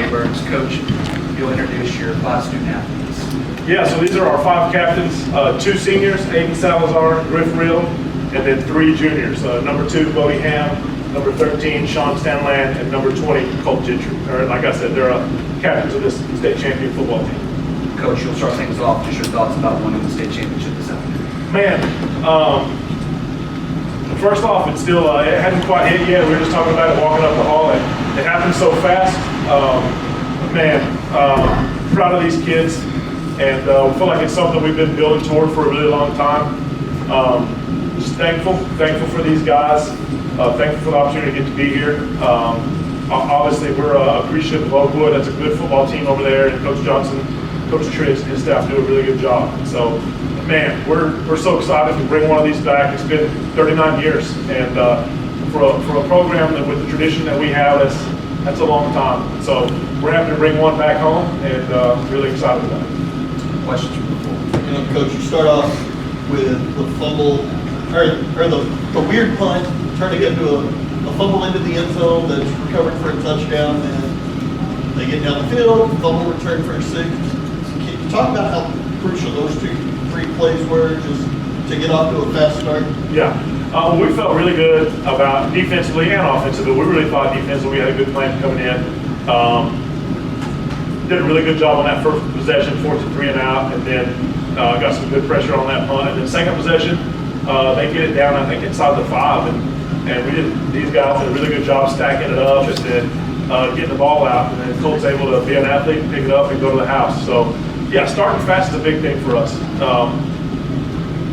Jaybirds. Coach, you'll introduce your 5 student athletes. Yeah, so these are our 5 captains, 2 seniors, Aiden Salazar, Griff Real, and then 3 juniors. Number 2, Bodie Ham, number 13, Sean Stanaland, and number 20, Colt Gentry. Or, like I said, they're captains of this state champion football team. Coach, you'll start things off. Just your thoughts about winning the state championship this afternoon. Man, first off, it's still, it hasn't quite hit yet. We were just talking about it walking up the hall, and it happened so fast. Proud of these kids, and we feel like it's something we've been building toward for a really long time. Just thankful for these guys. Thankful for the opportunity to get to be here. Obviously, we're appreciative of Oakwood. That's a good football team over there, and Coach Johnson, Coach Triggs, and his staff do a really good job. So, man, we're so excited to bring one of these back. It's been 39 years, and for a program that with the tradition that we have, that's a long time. So we're happy to bring one back home, and really excited about it. Questions from the floor? You know, Coach, you start off with the fumble, or the weird punt, turning into a fumble into the end zone that's recovered for a touchdown, and they get down the field, fumble return for a 6. Can you talk about how crucial those 3 plays were just to get off to a fast start? Yeah. We felt really good about defensively and offensively. We really thought defensively we had a good plan coming in. Did a really good job on that first possession, forced a 3 and out, and then got some good pressure on that punt. And then second possession, they get it down, I think, inside the 5. And these guys did a really good job stacking it up and then getting the ball out. And then Colt's able to be an athlete, pick it up, and go to the house. So, yeah, starting fast is a big thing for us.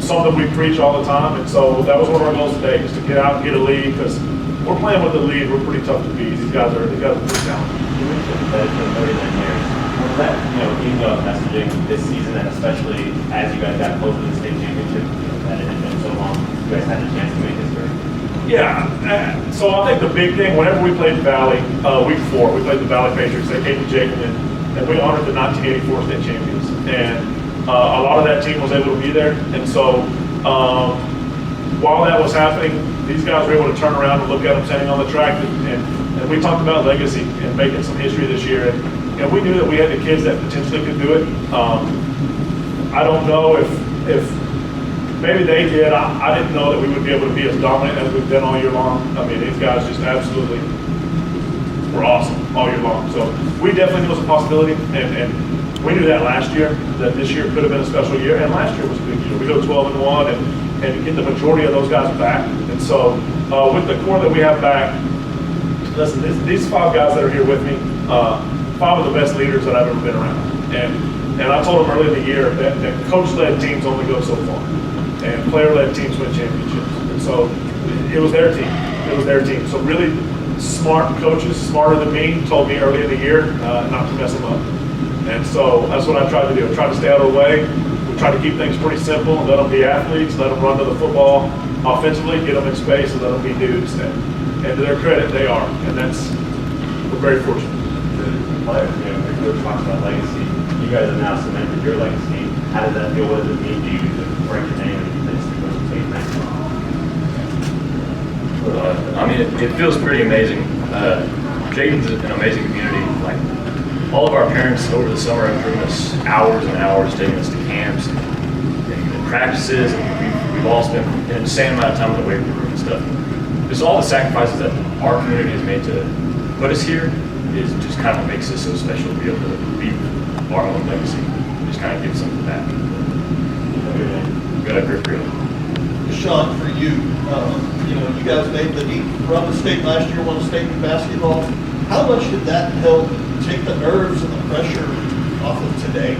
Something we preach all the time, and so that was one of our goals today, is to get out and get a lead, because we're playing with the lead. We're pretty tough to beat. These guys are pretty talented. You mentioned that it's been 39 years. Was that, email messaging this season, and especially as you guys got close to the state championship, that it had been so long, you guys had a chance to make history? Yeah, so I think the big thing, whenever we played Valley, week 4, we played the Valley Patriots. They came to Jayton, and we honored the 1984 state champions. And a lot of that team was able to be there, and so while that was happening, these guys were able to turn around and look at them standing on the track, and we talked about legacy and making some history this year, and we knew that we had the kids that potentially could do it. I don't know if maybe they did. I didn't know that we would be able to be as dominant as we've been all year long. I mean, these guys just absolutely were awesome all year long. So we definitely knew it was a possibility, and we knew that last year, that this year could have been a special year, and last year was a big year. We go 12-1 and get the majority of those guys back. And so with the core that we have back, listen, these 5 guys that are here with me, 5 of the best leaders that I've ever been around. And I told them early in the year that coach-led teams only go so far, and player-led teams win championships. And so it was their team. It was their team. So really smart coaches, smarter than me, told me early in the year not to mess them up. And so that's what I tried to do. I tried to stay out of the way. We tried to keep things pretty simple, let them be athletes, let them run to the football offensively, get them in space, and let them be dudes. And to their credit, they are. And we're very fortunate. The players, the coach talks about legacy. You guys have now cemented your legacy. How does that feel? What does it mean to you to break your name and finish the coach team next It feels pretty amazing. Jayton's an amazing community. Like, all of our parents over the summer have driven us hours and hours, taking us to camps and practices, and we've all spent an insane amount of time in the weight room and stuff. Just all the sacrifices that our community has made to put us here is just kind of what makes us so special to be able to leave our own legacy. Just kind of give something back. Got a grip reel. Sean, for you, you guys made the deep run to state last year, won state in basketball. How much did that help take the nerves and the pressure off of today?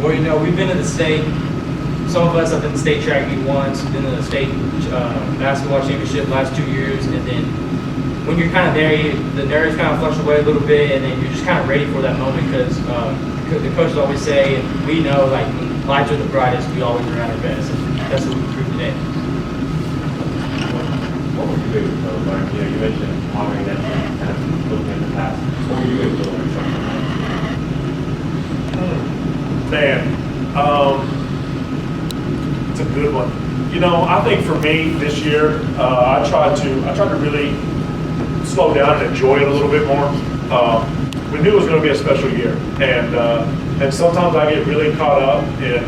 We've been in the state. Some of us have been to state track meet once, been in the state basketball championship last 2 years, and then when you're kind of there, the nerves kind of flush away a little bit, and then you're just kind of ready for that moment, because the coaches always say, and we know, like, when lights are the brightest, we always are at our best, and that's what we proved today. What were you able to learn? You mentioned honoring that team, kind of looking in the past. What were you able to learn from that? Man, it's a good one. I think for me this year, I tried to really slow down and enjoy it a little bit more. we knew it was going to be a special year. And sometimes I get really caught up in,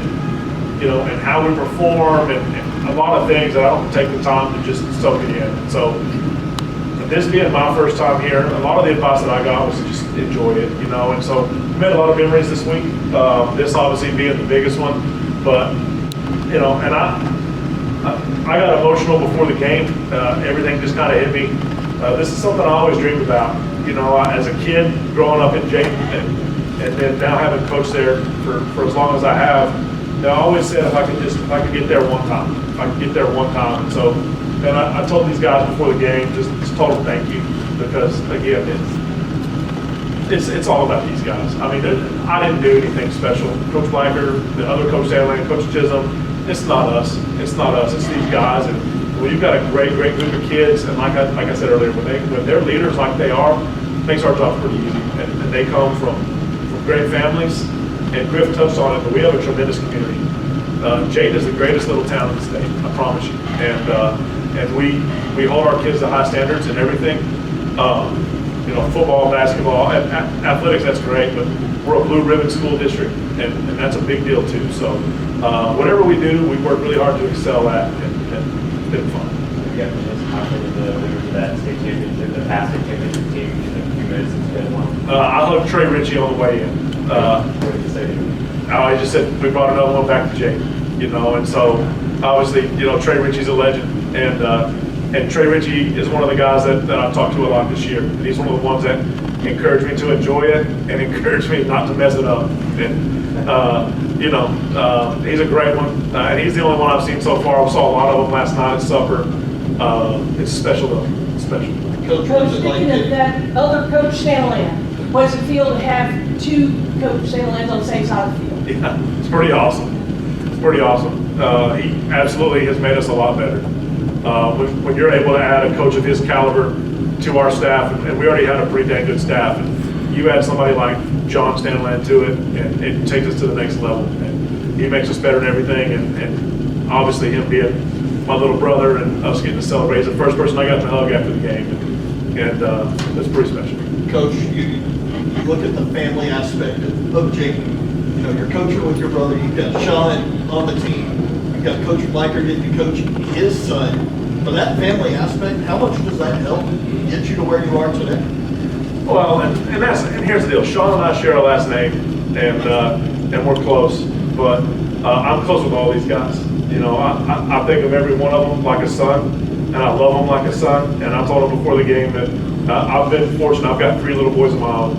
in how we perform and a lot of things that I don't take the time to just soak it in. And so this being my first time here, a lot of the advice that I got was to just enjoy it, and so we made a lot of memories this week. This obviously being the biggest one, but, and I got emotional before the game. Everything just kind of hit me. This is something I always dreamed about, as a kid growing up in Jayton and then now having coached there for as long as I have. I always said if I could get there one time, And so, and I told these guys before the game, just total thank you, because again, it's all about these guys. I mean, I didn't do anything special. Coach Blacker, the other Coach Stanaland, Coach Chisholm, it's not us. It's these guys. And when you've got a great group of kids, and like I said earlier, when they're leaders like they are, it makes our job pretty easy. And they come from great families. And Griff touched on it, but we have a tremendous community. Jayton is the greatest little town in the state, I promise you. And we hold our kids to high standards and everything. Football, basketball, athletics, that's great, but we're a blue ribbon school district, and that's a big deal too. So whatever we do, we work really hard to excel at, and it's been fun. You got minutes talking to the winners of that state championship, the past state championship team, a few minutes since you guys won. I hugged Trey Ritchie on the way in. What did you say to him? I just said we brought another one back to Jayton, and so obviously, Trey Ritchie's a legend, and Trey Ritchie is one of the guys that I've talked to a lot this year. And he's one of the ones that encouraged me to enjoy it and encouraged me not to mess it up. And he's a great one, and he's the only one I've seen so far. I saw a lot of them last night at supper. It's special though. It's special. Coach, speaking of that other Coach Stanaland, what does it feel to have two Coach Stanalands on the same side of the field? Yeah, it's pretty awesome. He absolutely has made us a lot better. When you're able to add a coach of his caliber to our staff, and we already had a pretty dang good staff, and you add somebody like John Stanaland to it, and it takes us to the next level. And he makes us better in everything, and obviously him being my little brother and us getting to celebrate. He's the first person I got to hug after the game, and it's pretty special. Coach, you look at the family aspect of Jayton. You're coaching with your brother. You've got Sean on the team. You've got Coach Blacker getting to coach his son. For that family aspect, how much does that help get you to where you are today? Well, and here's the deal. Sean and I share a last name, and we're close. But I'm close with all these guys. I think of every one of them like a son, and I love them like a son. And I told them before the game that I've been fortunate. I've got 3 little boys of my own,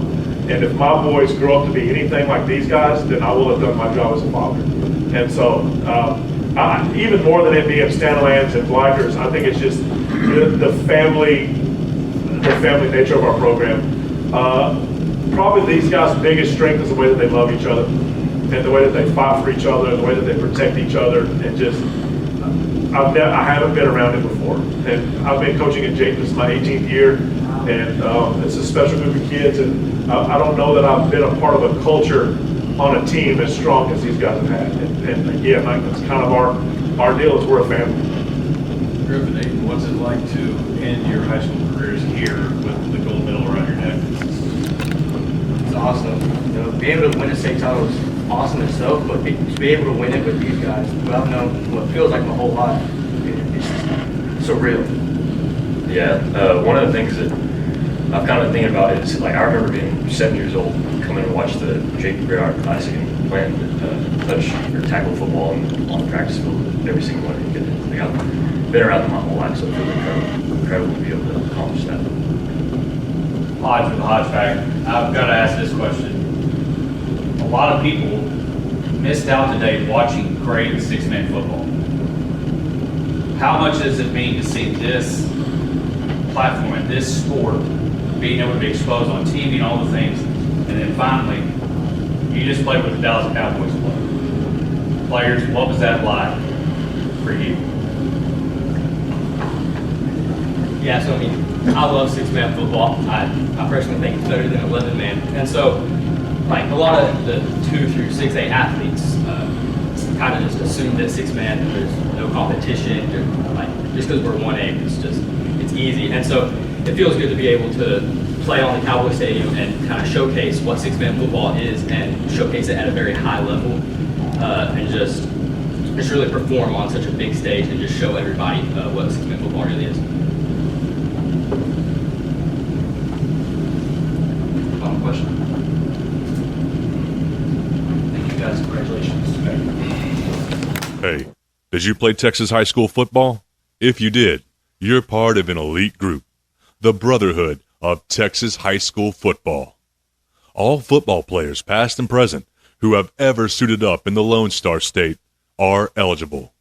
and if my boys grow up to be anything like these guys, then I will have done my job as a father. And so, even more than it being Stanalands and Blackers, I think it's just the family nature of our program. Probably these guys' biggest strength is the way that they love each other, and the way that they fight for each other, and the way that they protect each other, and just I haven't been around it before, and I've been coaching at Jayton. This is my 18th year, and it's a special group of kids, and I don't know that I've been a part of a culture on a team as strong as these guys have had. And again, that's kind of our deal is we're a family. Griffin, Aiden, what's it like to end your high school careers here with the gold medal around your neck? It's awesome. Being able to win a state title is awesome itself, but to be able to win it with these guys, who I've known what feels like my whole life, it's surreal. Yeah, one of the things that I've kind of thinking about is, like, I remember being 7 years old, coming and watch the Jayton Jaybirds Classic and playing touch or tackle football on the practice field every single one. Like, I've been around them my whole life, so it feels incredible to be able to accomplish that. Hodge with the Hodge Factor. I've got to ask this question. A lot of people missed out today watching great six-man football. How much does it mean to see this platform and this sport being able to be exposed on TV and all the things, and then finally, you just played with the Dallas Cowboys players. What was that like for you? Yeah, so I mean, I love 6-man football. I personally think it's better than 11-man. And so, like, a lot of the 2 through 6A athletes kind of just assume that 6-man, there's no competition. Like, just because we're 1A, it's easy. And so it feels good to be able to play on the Cowboy Stadium and kind of showcase what six-man football is and showcase it at a very high level, and just really perform on such a big stage and just show everybody what six-man football really is. Final question? Thank you guys, congratulations. Hey, did you play Texas high school football? If you did, you're part of an elite group, the Brotherhood of Texas high school football. All football players, past and present, who have ever suited up in the Lone Star State are eligible.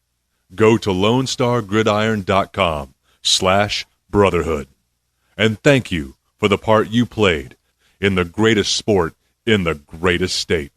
Go to LoneStarGridiron.com/brotherhood. And thank you for the part you played in the greatest sport in the greatest state.